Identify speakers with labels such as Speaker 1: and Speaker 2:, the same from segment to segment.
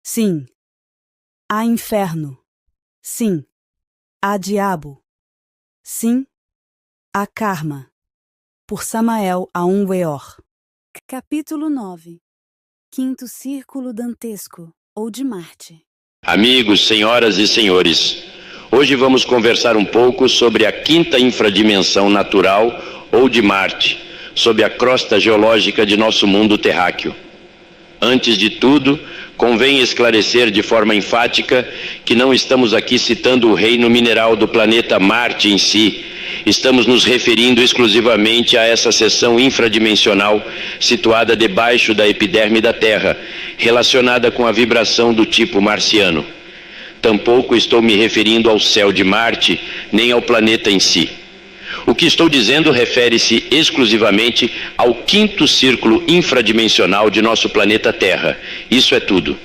Speaker 1: Sim. Há inferno. Sim. Há diabo. Sim. Há karma. Por Samael Aun Weor. Capítulo 9. Quinto Círculo Dantesco, ou de Marte.
Speaker 2: Amigos, senhoras e senhores, hoje vamos conversar um pouco sobre a quinta infradimensão natural, ou de Marte, sob a crosta geológica de nosso mundo terráqueo. Antes de tudo, convém esclarecer de forma enfática que não estamos aqui citando o reino mineral do planeta Marte em si. Estamos nos referindo exclusivamente a essa seção infradimensional situada debaixo da epiderme da Terra, relacionada com a vibração do tipo marciano. Tampouco estou me referindo ao céu de Marte, nem ao planeta em si. O que estou dizendo refere-se exclusivamente ao quinto círculo infradimensional de nosso planeta Terra. Isso é tudo.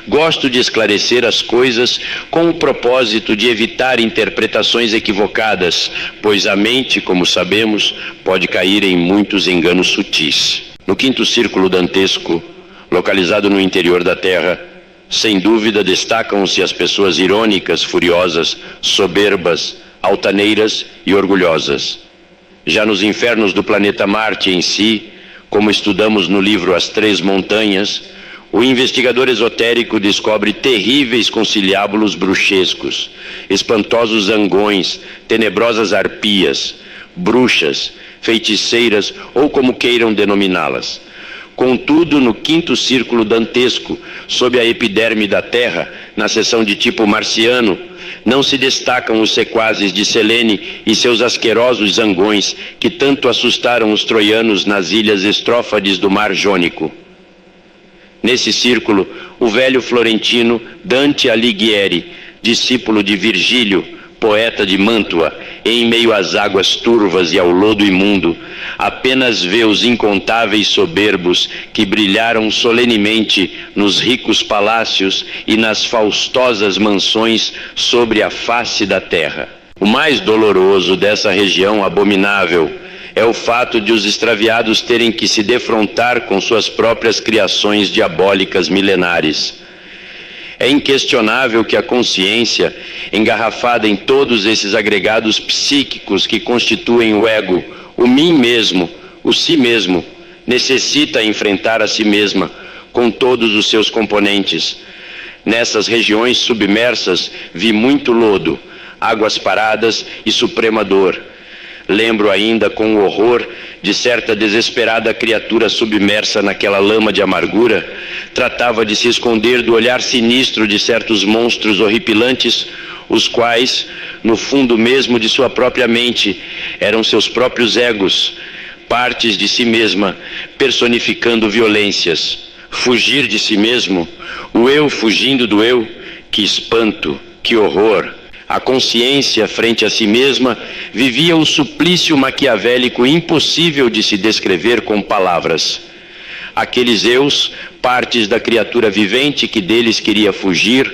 Speaker 2: Gosto de esclarecer as coisas com o propósito de evitar interpretações equivocadas, pois a mente, como sabemos, pode cair em muitos enganos sutis. No quinto círculo dantesco, localizado no interior da Terra, sem dúvida destacam-se as pessoas irônicas, furiosas, soberbas, altaneiras e orgulhosas. Já nos infernos do planeta Marte em si, como estudamos no livro As Três Montanhas, o investigador esotérico descobre terríveis conciliábulos bruxescos, espantosos zangões, tenebrosas arpias, bruxas, feiticeiras ou como queiram denominá-las. Contudo, no quinto círculo dantesco, sob a epiderme da Terra, na seção de tipo marciano, não se destacam os sequazes de Selene e seus asquerosos zangões que tanto assustaram os troianos nas ilhas Estrófades do Mar Jônico. Nesse círculo, o velho florentino Dante Alighieri, discípulo de Virgílio, poeta de Mântua, em meio às águas turvas e ao lodo imundo, apenas vê os incontáveis soberbos que brilharam solenemente nos ricos palácios e nas faustosas mansões sobre a face da terra. O mais doloroso dessa região abominável é o fato de os extraviados terem que se defrontar com suas próprias criações diabólicas milenares. É inquestionável que a consciência, engarrafada em todos esses agregados psíquicos que constituem o ego, o mim mesmo, o si mesmo, necessita enfrentar a si mesma, com todos os seus componentes. Nessas regiões submersas vi muito lodo, águas paradas e suprema dor. Lembro ainda com horror de certa desesperada criatura submersa naquela lama de amargura. Tratava de se esconder do olhar sinistro de certos monstros horripilantes, os quais, no fundo mesmo de sua própria mente, eram seus próprios egos, partes de si mesma, personificando violências. Fugir de si mesmo, o eu fugindo do eu, que espanto, que horror! A consciência, frente a si mesma, vivia um suplício maquiavélico impossível de se descrever com palavras. Aqueles eus, partes da criatura vivente que deles queria fugir,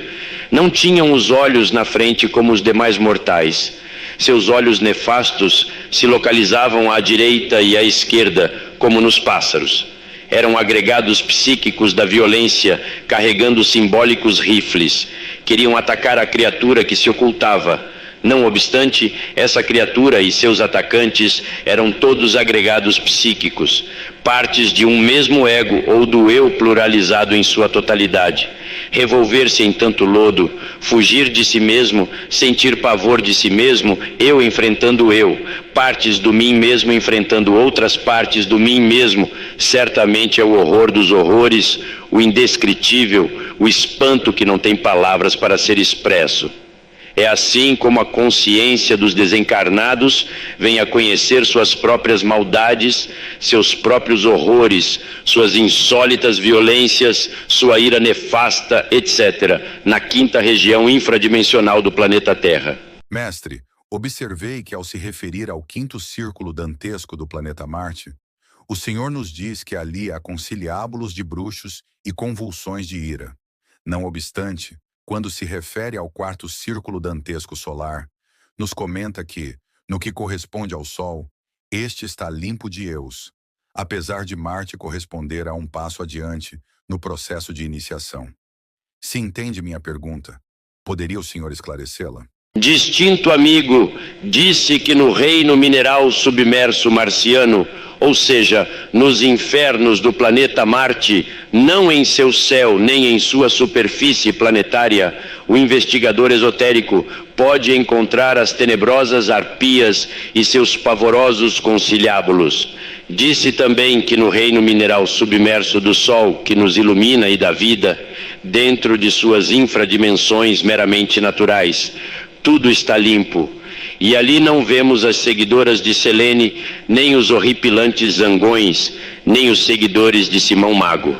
Speaker 2: não tinham os olhos na frente como os demais mortais. Seus olhos nefastos se localizavam à direita e à esquerda, como nos pássaros. Eram agregados psíquicos da violência, carregando simbólicos rifles. Queriam atacar a criatura que se ocultava. Não obstante, essa criatura e seus atacantes eram todos agregados psíquicos, partes de um mesmo ego ou do eu pluralizado em sua totalidade. Revolver-se em tanto lodo, fugir de si mesmo, sentir pavor de si mesmo, eu enfrentando eu, partes do mim mesmo enfrentando outras partes do mim mesmo, certamente é o horror dos horrores, o indescritível, o espanto que não tem palavras para ser expresso. É assim como a consciência dos desencarnados vem a conhecer suas próprias maldades, seus próprios horrores, suas insólitas violências, sua ira nefasta, etc., na quinta região infradimensional do planeta Terra.
Speaker 3: Mestre, observei que ao se referir ao quinto círculo dantesco do planeta Marte, o Senhor nos diz que ali há conciliábulos de bruxos e convulsões de ira. Não obstante, quando se refere ao quarto círculo dantesco solar, nos comenta que, no que corresponde ao Sol, este está limpo de eus, apesar de Marte corresponder a um passo adiante no processo de iniciação. Se entende minha pergunta, poderia o senhor esclarecê-la?
Speaker 2: Distinto amigo, disse que no reino mineral submerso marciano, ou seja, nos infernos do planeta Marte, não em seu céu nem em sua superfície planetária, o investigador esotérico pode encontrar as tenebrosas arpias e seus pavorosos conciliábulos. Disse também que no reino mineral submerso do Sol, que nos ilumina e dá vida, dentro de suas infradimensões meramente naturais, tudo está limpo, e ali não vemos as seguidoras de Selene, nem os horripilantes zangões, nem os seguidores de Simão Mago.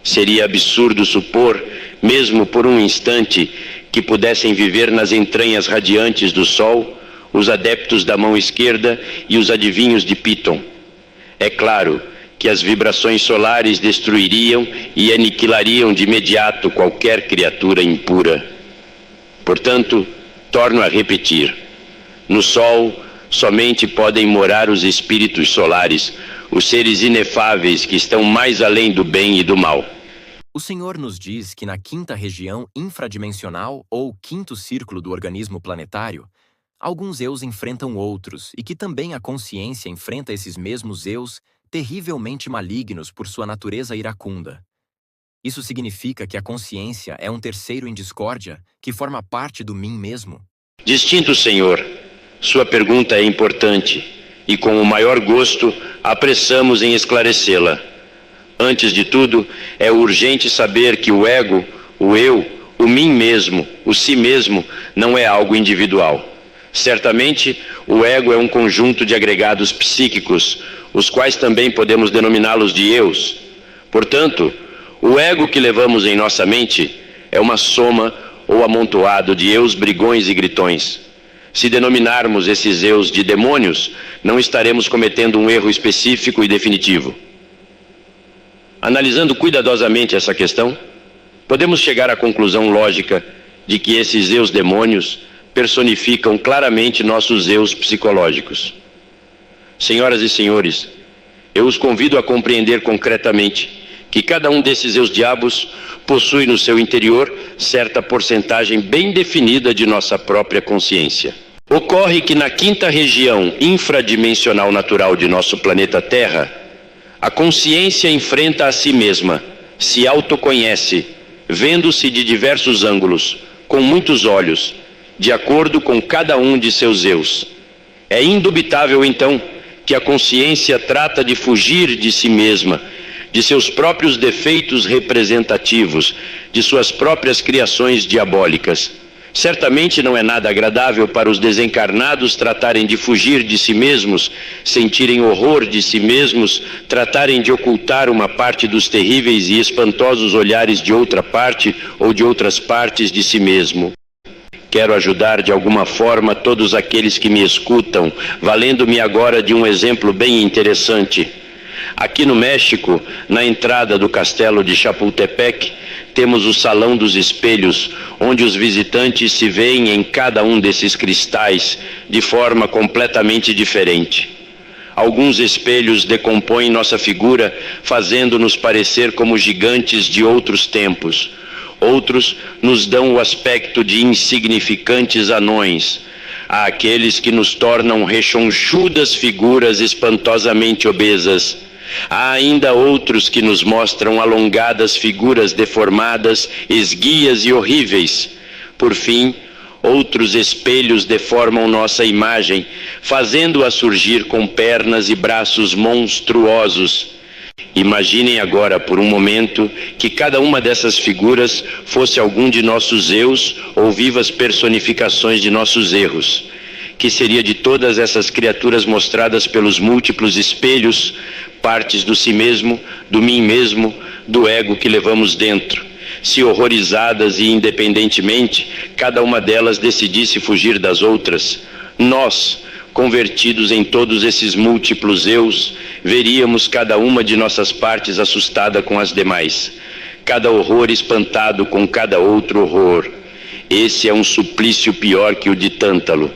Speaker 2: Seria absurdo supor, mesmo por um instante, que pudessem viver nas entranhas radiantes do Sol os adeptos da mão esquerda e os adivinhos de Piton. É claro que as vibrações solares destruiriam e aniquilariam de imediato qualquer criatura impura. Portanto, torno a repetir, no Sol somente podem morar os espíritos solares, os seres inefáveis que estão mais além do bem e do mal.
Speaker 4: O Senhor nos diz que na quinta região infradimensional, ou quinto círculo do organismo planetário, alguns eus enfrentam outros e que também a consciência enfrenta esses mesmos eus terrivelmente malignos por sua natureza iracunda. Isso significa que a consciência é um terceiro em discórdia que forma parte do mim mesmo?
Speaker 2: Distinto Senhor, sua pergunta é importante e com o maior gosto apressamos em esclarecê-la. Antes de tudo, é urgente saber que o ego, o eu, o mim mesmo, o si mesmo, não é algo individual. Certamente, o ego é um conjunto de agregados psíquicos, os quais também podemos denominá-los de eus. Portanto, o ego que levamos em nossa mente é uma soma ou amontoado de eus brigões e gritões. Se denominarmos esses eus de demônios, não estaremos cometendo um erro específico e definitivo. Analisando cuidadosamente essa questão, podemos chegar à conclusão lógica de que esses eus demônios personificam claramente nossos eus psicológicos. Senhoras e senhores, eu os convido a compreender concretamente que cada um desses eus diabos possui no seu interior certa porcentagem bem definida de nossa própria consciência. Ocorre que na quinta região infradimensional natural de nosso planeta Terra, a consciência enfrenta a si mesma, se autoconhece, vendo-se de diversos ângulos, com muitos olhos, de acordo com cada um de seus eus. É indubitável, então, que a consciência trata de fugir de si mesma, de seus próprios defeitos representativos, de suas próprias criações diabólicas. Certamente não é nada agradável para os desencarnados tratarem de fugir de si mesmos, sentirem horror de si mesmos, tratarem de ocultar uma parte dos terríveis e espantosos olhares de outra parte ou de outras partes de si mesmo. Quero ajudar de alguma forma todos aqueles que me escutam, valendo-me agora de um exemplo bem interessante. Aqui no México, na entrada do castelo de Chapultepec, temos o Salão dos Espelhos, onde os visitantes se veem em cada um desses cristais de forma completamente diferente. Alguns espelhos decompõem nossa figura, fazendo-nos parecer como gigantes de outros tempos. Outros nos dão o aspecto de insignificantes anões. Há aqueles que nos tornam rechonchudas figuras espantosamente obesas. Há ainda outros que nos mostram alongadas figuras deformadas, esguias e horríveis. Por fim, outros espelhos deformam nossa imagem, fazendo-a surgir com pernas e braços monstruosos. Imaginem agora por um momento que cada uma dessas figuras fosse algum de nossos eus ou vivas personificações de nossos erros. Que seria de todas essas criaturas mostradas pelos múltiplos espelhos, partes do si mesmo, do mim mesmo, do ego que levamos dentro? Se horrorizadas e independentemente, cada uma delas decidisse fugir das outras, nós, convertidos em todos esses múltiplos eus, veríamos cada uma de nossas partes assustada com as demais, cada horror espantado com cada outro horror. Esse é um suplício pior que o de Tântalo.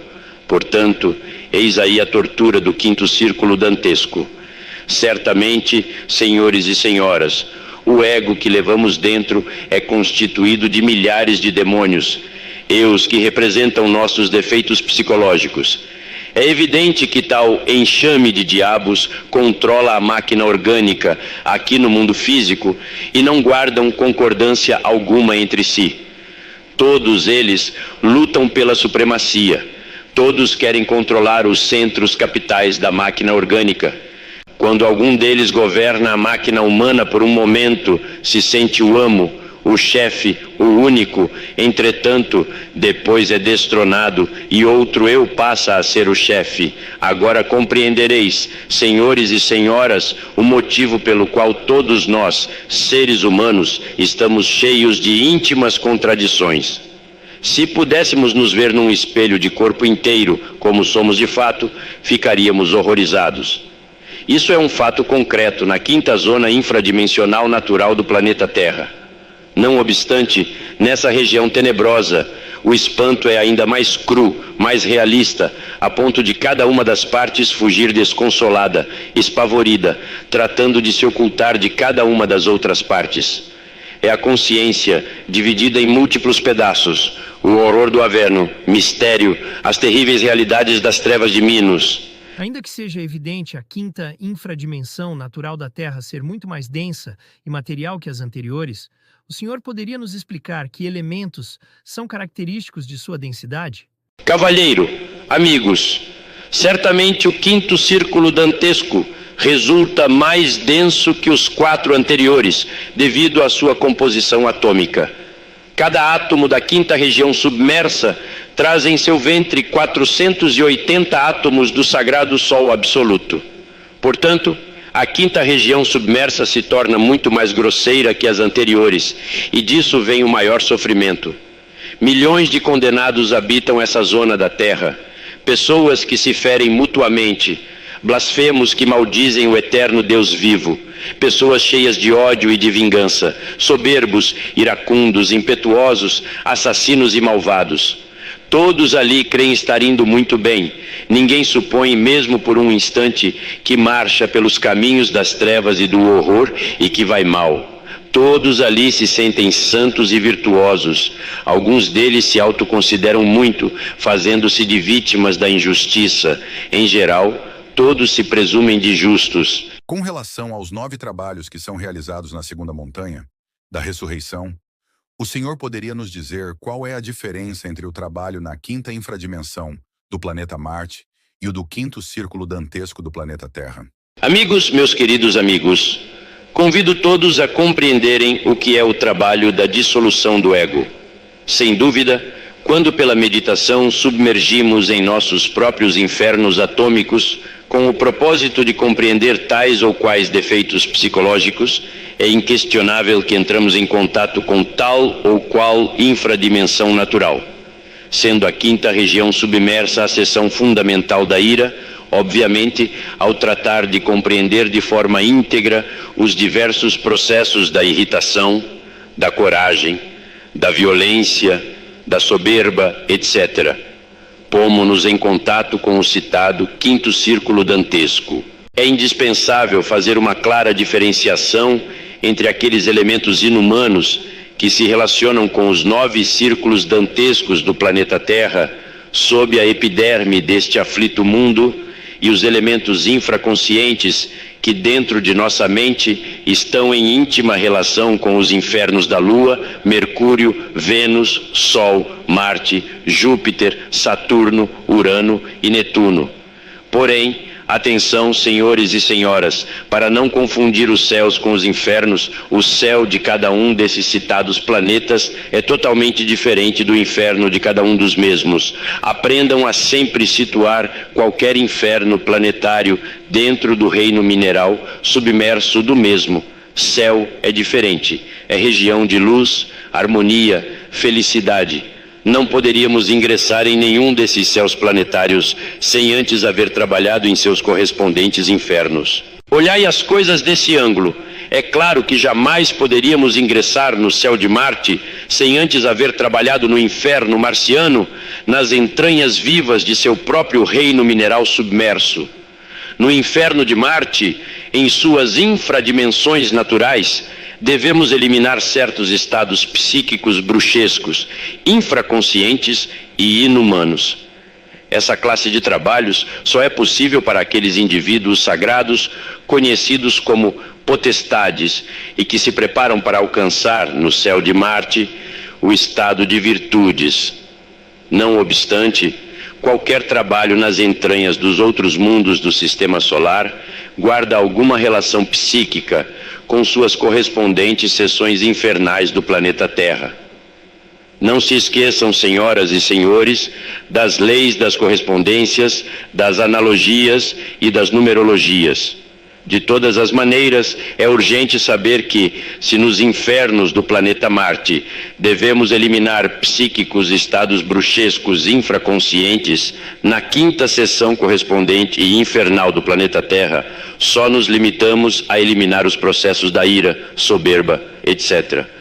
Speaker 2: Portanto, eis aí a tortura do quinto círculo dantesco. Certamente, senhores e senhoras, o ego que levamos dentro é constituído de milhares de demônios, eus que representam nossos defeitos psicológicos. É evidente que tal enxame de diabos controla a máquina orgânica aqui no mundo físico e não guardam concordância alguma entre si. Todos eles lutam pela supremacia. Todos querem controlar os centros capitais da máquina orgânica. Quando algum deles governa a máquina humana por um momento, se sente o amo, o chefe, o único. Entretanto, depois é destronado e outro eu passa a ser o chefe. Agora compreendereis, senhores e senhoras, o motivo pelo qual todos nós, seres humanos, estamos cheios de íntimas contradições. Se pudéssemos nos ver num espelho de corpo inteiro, como somos de fato, ficaríamos horrorizados. Isso é um fato concreto na quinta zona infradimensional natural do planeta Terra. Não obstante, nessa região tenebrosa, o espanto é ainda mais cru, mais realista, a ponto de cada uma das partes fugir desconsolada, espavorida, tratando de se ocultar de cada uma das outras partes. É a consciência, dividida em múltiplos pedaços, o horror do Averno, mistério, as terríveis realidades das trevas de Minos.
Speaker 5: Ainda que seja evidente a quinta infradimensão natural da Terra ser muito mais densa e material que as anteriores, o senhor poderia nos explicar que elementos são característicos de sua densidade?
Speaker 2: Cavalheiro, amigos, certamente o quinto círculo dantesco resulta mais denso que os 4 anteriores, devido à sua composição atômica. Cada átomo da quinta região submersa traz em seu ventre 480 átomos do sagrado Sol absoluto. Portanto, a quinta região submersa se torna muito mais grosseira que as anteriores, e disso vem o maior sofrimento. Milhões de condenados habitam essa zona da Terra, pessoas que se ferem mutuamente, blasfemos que maldizem o eterno Deus vivo, pessoas cheias de ódio e de vingança, soberbos, iracundos, impetuosos, assassinos e malvados. Todos ali creem estar indo muito bem. Ninguém supõe, mesmo por um instante, que marcha pelos caminhos das trevas e do horror e que vai mal. Todos ali se sentem santos e virtuosos. Alguns deles se autoconsideram muito, fazendo-se de vítimas da injustiça. Em geral, todos se presumem de justos.
Speaker 3: Com relação aos 9 trabalhos que são realizados na segunda montanha, da ressurreição, o Senhor poderia nos dizer qual é a diferença entre o trabalho na quinta infradimensão do planeta Marte e o do quinto círculo dantesco do planeta Terra?
Speaker 2: Amigos, meus queridos amigos, convido todos a compreenderem o que é o trabalho da dissolução do ego. Sem dúvida, quando pela meditação submergimos em nossos próprios infernos atômicos, com o propósito de compreender tais ou quais defeitos psicológicos, é inquestionável que entramos em contato com tal ou qual infradimensão natural. Sendo a quinta região submersa a seção fundamental da ira, obviamente, ao tratar de compreender de forma íntegra os diversos processos da irritação, da coragem, da violência, da soberba, etc., pomo-nos em contato com o citado quinto círculo dantesco. É indispensável fazer uma clara diferenciação entre aqueles elementos inumanos que se relacionam com os 9 círculos dantescos do planeta Terra, sob a epiderme deste aflito mundo, e os elementos infraconscientes que dentro de nossa mente estão em íntima relação com os infernos da Lua, Mercúrio, Vênus, Sol, Marte, Júpiter, Saturno, Urano e Netuno. Porém, atenção, senhores e senhoras, para não confundir os céus com os infernos, o céu de cada um desses citados planetas é totalmente diferente do inferno de cada um dos mesmos. Aprendam a sempre situar qualquer inferno planetário dentro do reino mineral, submerso do mesmo. Céu é diferente, é região de luz, harmonia, felicidade. Não poderíamos ingressar em nenhum desses céus planetários sem antes haver trabalhado em seus correspondentes infernos. Olhai as coisas desse ângulo. É claro que jamais poderíamos ingressar no céu de Marte sem antes haver trabalhado no inferno marciano, nas entranhas vivas de seu próprio reino mineral submerso. No inferno de Marte, em suas infradimensões naturais, devemos eliminar certos estados psíquicos bruxescos, infraconscientes e inumanos. Essa classe de trabalhos só é possível para aqueles indivíduos sagrados conhecidos como potestades e que se preparam para alcançar, no céu de Marte, o estado de virtudes. Não obstante, qualquer trabalho nas entranhas dos outros mundos do Sistema Solar guarda alguma relação psíquica com suas correspondentes seções infernais do planeta Terra. Não se esqueçam, senhoras e senhores, das leis das correspondências, das analogias e das numerologias. De todas as maneiras, é urgente saber que, se nos infernos do planeta Marte devemos eliminar psíquicos estados bruxescos infraconscientes, na quinta seção correspondente e infernal do planeta Terra, só nos limitamos a eliminar os processos da ira, soberba, etc.